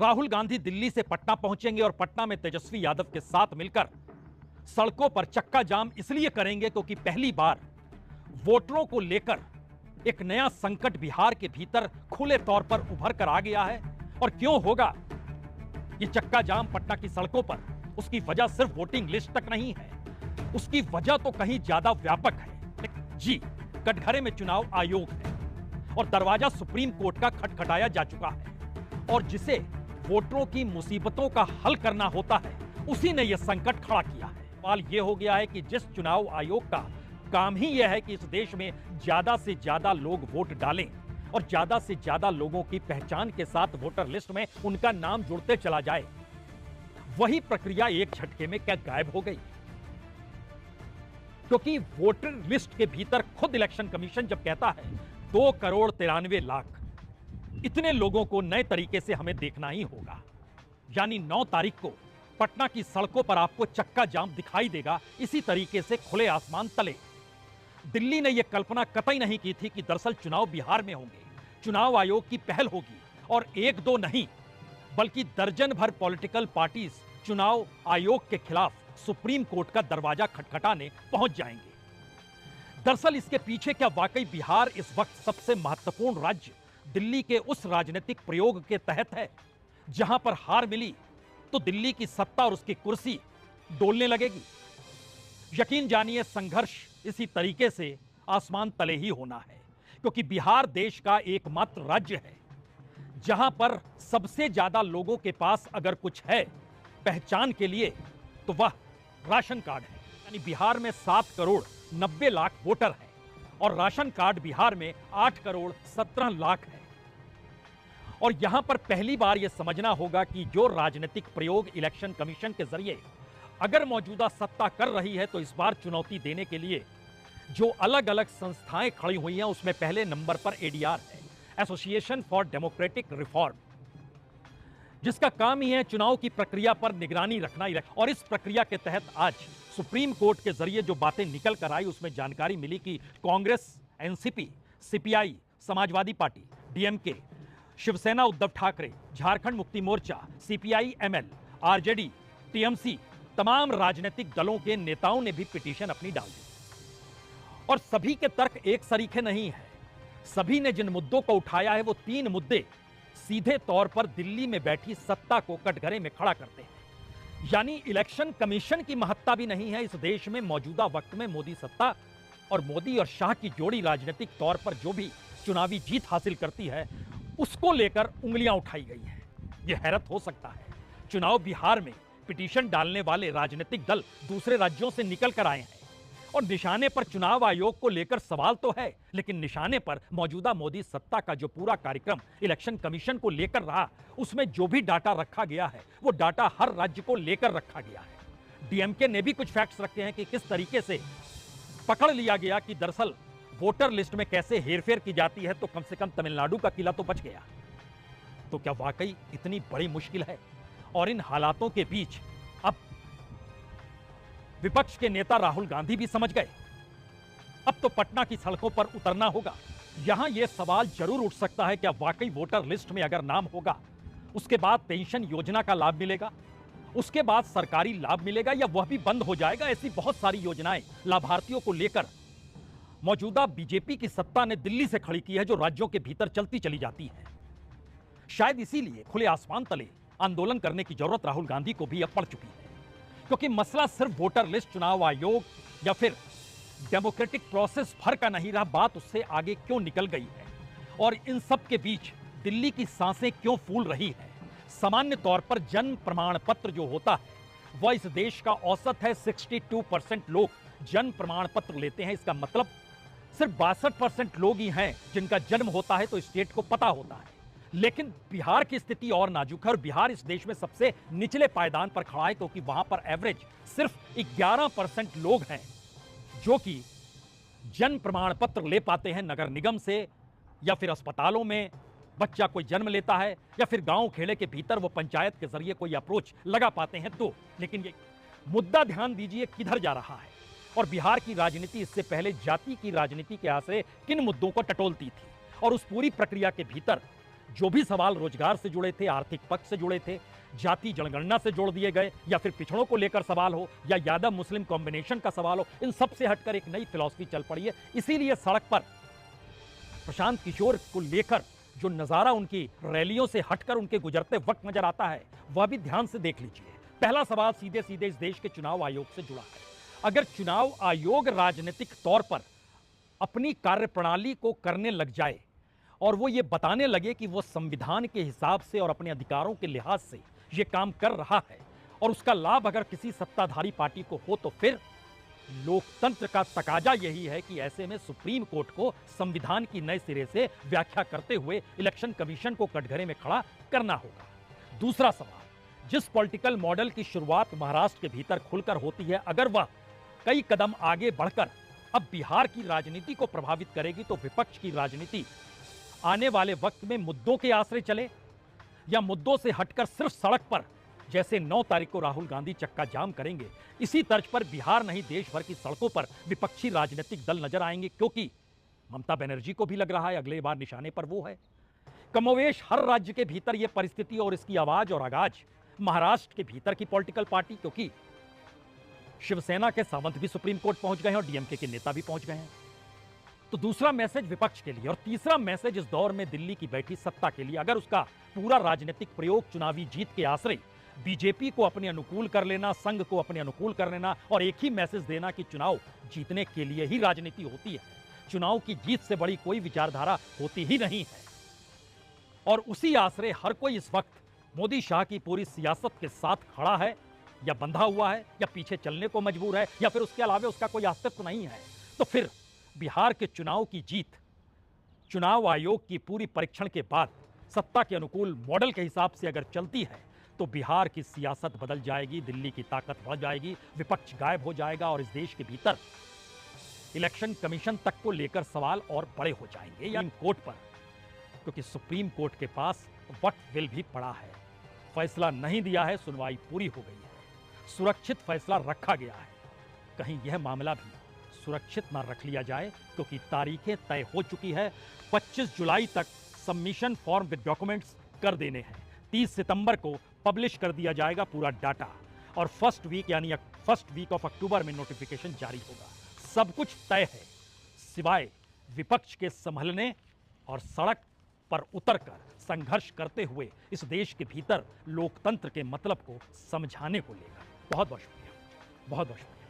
राहुल गांधी दिल्ली से पटना पहुंचेंगे और पटना में तेजस्वी यादव के साथ मिलकर सड़कों पर चक्का जाम इसलिए करेंगे क्योंकि पहली बार वोटरों को लेकर एक नया संकट बिहार के भीतर खुले तौर पर उभर कर आ गया है। और क्यों होगा ये चक्का जाम पटना की सड़कों पर? उसकी वजह सिर्फ वोटिंग लिस्ट तक नहीं है, उसकी वजह तो कहीं ज्यादा व्यापक है। जी, कटघरे में चुनाव आयोग है और दरवाजा सुप्रीम कोर्ट का खटखटाया जा चुका है और जिसे वोटरों की मुसीबतों का हल करना होता है, उसी ने यह संकट खड़ा किया है। सवाल यह हो गया है कि जिस चुनाव आयोग का काम ही यह है कि इस देश में ज्यादा से ज्यादा लोग वोट डालें और ज्यादा से ज्यादा लोगों की पहचान के साथ वोटर लिस्ट में उनका नाम जुड़ते चला जाए, वही प्रक्रिया एक झटके में क्या गायब हो गई? क्योंकि वोटर लिस्ट के भीतर खुद इलेक्शन कमीशन जब कहता है 2,93,00,000, इतने लोगों को नए तरीके से हमें देखना ही होगा। यानी 9 तारीख को पटना की सड़कों पर आपको चक्का जाम दिखाई देगा, इसी तरीके से खुले आसमान तले। दिल्ली ने यह कल्पना कतई नहीं की थी कि दरअसल चुनाव बिहार में होंगे, चुनाव आयोग की पहल होगी और एक दो नहीं बल्कि दर्जन भर पॉलिटिकल पार्टीज चुनाव आयोग के खिलाफ सुप्रीम कोर्ट का दरवाजा खटखटाने पहुंच जाएंगे। दरअसल इसके पीछे क्या वाकई बिहार इस वक्त सबसे महत्वपूर्ण राज्य दिल्ली के उस राजनीतिक प्रयोग के तहत है जहां पर हार मिली तो दिल्ली की सत्ता और उसकी कुर्सी डोलने लगेगी? यकीन जानिए, संघर्ष इसी तरीके से आसमान तले ही होना है, क्योंकि बिहार देश का एकमात्र राज्य है जहां पर सबसे ज्यादा लोगों के पास अगर कुछ है पहचान के लिए तो वह राशन कार्ड है। यानी बिहार में 7,90,00,000 वोटर हैं और राशन कार्ड बिहार में 8,17,00,000 है। और यहां पर पहली बार यह समझना होगा कि जो राजनीतिक प्रयोग इलेक्शन कमीशन के जरिए अगर मौजूदा सत्ता कर रही है, तो इस बार चुनौती देने के लिए जो अलग अलग संस्थाएं खड़ी हुई हैं उसमें पहले नंबर पर एडीआर है, एसोसिएशन फॉर डेमोक्रेटिक रिफॉर्म, जिसका काम ही है चुनाव की प्रक्रिया पर निगरानी रखना। और इस प्रक्रिया के तहत आज सुप्रीम कोर्ट के जरिए जो बातें निकल कर आई उसमें जानकारी मिली कि Congress, NCP, CPI, Samajwadi Party, DMK, Shiv Sena Uddhav Thackeray, Jharkhand Mukti Morcha, CPI ML, RJD, TMC, तमाम राजनीतिक दलों के नेताओं ने भी पिटीशन अपनी डाल दी। और सभी के तर्क एक सरीखे नहीं है। सभी ने जिन मुद्दों को उठाया है वो 3 मुद्दे सीधे तौर पर दिल्ली में बैठी सत्ता को कटघरे में खड़ा करते हैं। यानी इलेक्शन कमीशन की महत्ता भी नहीं है इस देश में मौजूदा वक्त में। मोदी सत्ता और मोदी और शाह की जोड़ी राजनीतिक तौर पर जो भी चुनावी जीत हासिल करती है उसको लेकर उंगलियां उठाई गई हैं। यह हैरत हो सकता है, चुनाव बिहार में पिटीशन डालने वाले राजनीतिक दल दूसरे राज्यों से निकल कर आए हैं और निशाने पर चुनाव आयोग को लेकर सवाल तो है, लेकिन निशाने पर मौजूदा मोदी सत्ता का जो पूरा कार्यक्रम इलेक्शन कमीशन को लेकर रहा, उसमें जो भी डाटा रखा गया है वो डाटा हर राज्य को लेकर रखा गया है। डीएमके ने भी कुछ फैक्ट्स रखे हैं कि किस तरीके से पकड़ लिया गया कि दरअसल वोटर लिस्ट में कैसे हेरफेर की जाती है, तो कम से कम तमिलनाडु का किला तो बच गया। तो क्या वाकई इतनी बड़ी मुश्किल है? और इन हालातों के बीच अब विपक्ष के नेता राहुल गांधी भी समझ गए, अब तो पटना की सड़कों पर उतरना होगा। यहां यह सवाल जरूर उठ सकता है, क्या वाकई वोटर लिस्ट में अगर नाम होगा उसके बाद पेंशन योजना का लाभ मिलेगा, उसके बाद सरकारी लाभ मिलेगा, या वह भी बंद हो जाएगा? ऐसी बहुत सारी योजनाएं लाभार्थियों को लेकर मौजूदा बीजेपी की सत्ता ने दिल्ली से खड़ी की है, जो राज्यों के भीतर चलती चली जाती है। शायद इसीलिए खुले आसमान तले आंदोलन करने की जरूरत राहुल गांधी को भी अब पड़ चुकी है, क्योंकि मसला सिर्फ वोटर लिस्ट, चुनाव आयोग या फिर डेमोक्रेटिक प्रोसेस भर का नहीं रहा, बात उससे आगे क्यों निकल गई है और इन सब के बीच दिल्ली की सांसें क्यों फूल रही है। सामान्य तौर पर जन्म प्रमाण पत्र जो होता है वह इस देश का औसत है 62% लोग जन्म प्रमाण पत्र लेते हैं। इसका मतलब सिर्फ 62% लोग ही हैं जिनका जन्म होता है तो स्टेट को पता होता है। लेकिन बिहार की स्थिति और नाजुक है और बिहार इस देश में सबसे निचले पायदान पर खड़ा है, क्योंकि वहां पर एवरेज सिर्फ 11% लोग हैं जो कि जन्म प्रमाण पत्र ले पाते हैं नगर निगम से, या फिर अस्पतालों में बच्चा कोई जन्म लेता है, या फिर गांव खेड़े के भीतर वो पंचायत के जरिए कोई अप्रोच लगा पाते हैं तो। लेकिन ये मुद्दा ध्यान दीजिए किधर जा रहा है। और बिहार की राजनीति इससे पहले जाति की राजनीति के आसरे किन मुद्दों को टटोलती थी, और उस पूरी प्रक्रिया के भीतर जो भी सवाल रोजगार से जुड़े थे, आर्थिक पक्ष से जुड़े थे, जाति जनगणना से जोड़ दिए गए, या फिर पिछड़ों को लेकर सवाल हो, या यादव मुस्लिम कॉम्बिनेशन का सवाल हो, इन सब से हटकर एक नई फिलॉसफी चल पड़ी है। इसीलिए सड़क पर प्रशांत किशोर को लेकर जो नजारा उनकी रैलियों से हटकर उनके गुजरते वक्त नजर आता है, वह भी ध्यान से देख लीजिए। पहला सवाल सीधे सीधे इस देश के चुनाव आयोग से जुड़ा है। अगर चुनाव आयोग राजनीतिक तौर पर अपनी कार्यप्रणाली को करने लग जाए और वो ये बताने लगे कि वो संविधान के हिसाब से और अपने अधिकारों के लिहाज से ये काम कर रहा है, और उसका लाभ अगर किसी सत्ताधारी पार्टी को हो, तो फिर लोकतंत्र का तकाजा यही है कि ऐसे में सुप्रीम कोर्ट को संविधान की नए सिरे से व्याख्या करते हुए इलेक्शन कमीशन को कटघरे में खड़ा करना होगा। दूसरा सवाल, जिस पॉलिटिकल मॉडल की शुरुआत महाराष्ट्र के भीतर खुलकर होती है, अगर वह कई कदम आगे बढ़कर अब बिहार की राजनीति को प्रभावित करेगी, तो विपक्ष की राजनीति आने वाले वक्त में मुद्दों के आश्रय चले, या मुद्दों से हटकर सिर्फ सड़क पर, जैसे 9 तारीख को राहुल गांधी चक्का जाम करेंगे, इसी तर्ज पर बिहार नहीं देश भर की सड़कों पर विपक्षी राजनीतिक दल नजर आएंगे। क्योंकि ममता बनर्जी को भी लग रहा है अगले बार निशाने पर वो है। कमोवेश हर राज्य के भीतर यह परिस्थिति और इसकी आवाज और आगाज महाराष्ट्र के भीतर की पॉलिटिकल पार्टी, क्योंकि शिवसेना के सावंत भी सुप्रीम कोर्ट पहुंच गए हैं और डीएमके के नेता भी पहुंच गए हैं। तो दूसरा मैसेज विपक्ष के लिए, और तीसरा मैसेज इस दौर में दिल्ली की बैठी सत्ता के लिए, अगर उसका पूरा राजनीतिक प्रयोग चुनावी जीत के आश्रय बीजेपी को अपने अनुकूल कर लेना, संघ को अपने अनुकूल कर लेना, और एक ही मैसेज देना कि चुनाव जीतने के लिए ही राजनीति होती है, चुनाव की जीत से बड़ी कोई विचारधारा होती ही नहीं है, और उसी आश्रय हर कोई इस वक्त मोदी शाह की पूरी सियासत के साथ खड़ा है, या बंधा हुआ है, या पीछे चलने को मजबूर है, या फिर उसके अलावा उसका कोई अस्तित्व नहीं है, तो फिर बिहार के चुनाव की जीत चुनाव आयोग की पूरी परीक्षण के बाद सत्ता के अनुकूल मॉडल के हिसाब से अगर चलती है, तो बिहार की सियासत बदल जाएगी, दिल्ली की ताकत बढ़ जाएगी, विपक्ष गायब हो जाएगा, और इस देश के भीतर इलेक्शन कमीशन तक को लेकर सवाल और बड़े हो जाएंगे, या कोर्ट पर, क्योंकि सुप्रीम कोर्ट के पास वट विल भी पड़ा है, फैसला नहीं दिया है, सुनवाई पूरी हो गई है, सुरक्षित फैसला रखा गया है। कहीं यह मामला भी सुरक्षित ना रख लिया जाए, क्योंकि तारीखें तय हो चुकी है। 25 जुलाई तक सबमिशन फॉर्म विद डॉक्यूमेंट्स कर देने हैं, 30 सितंबर को पब्लिश कर दिया जाएगा पूरा डाटा, और फर्स्ट वीक ऑफ अक्टूबर में नोटिफिकेशन जारी होगा। सब कुछ तय है, सिवाय विपक्ष के संभलने और सड़क पर उतरकर संघर्ष करते हुए इस देश के भीतर लोकतंत्र के मतलब को समझाने को लेकर। बहुत बहुत शुक्रिया, बहुत बहुत शुक्रिया।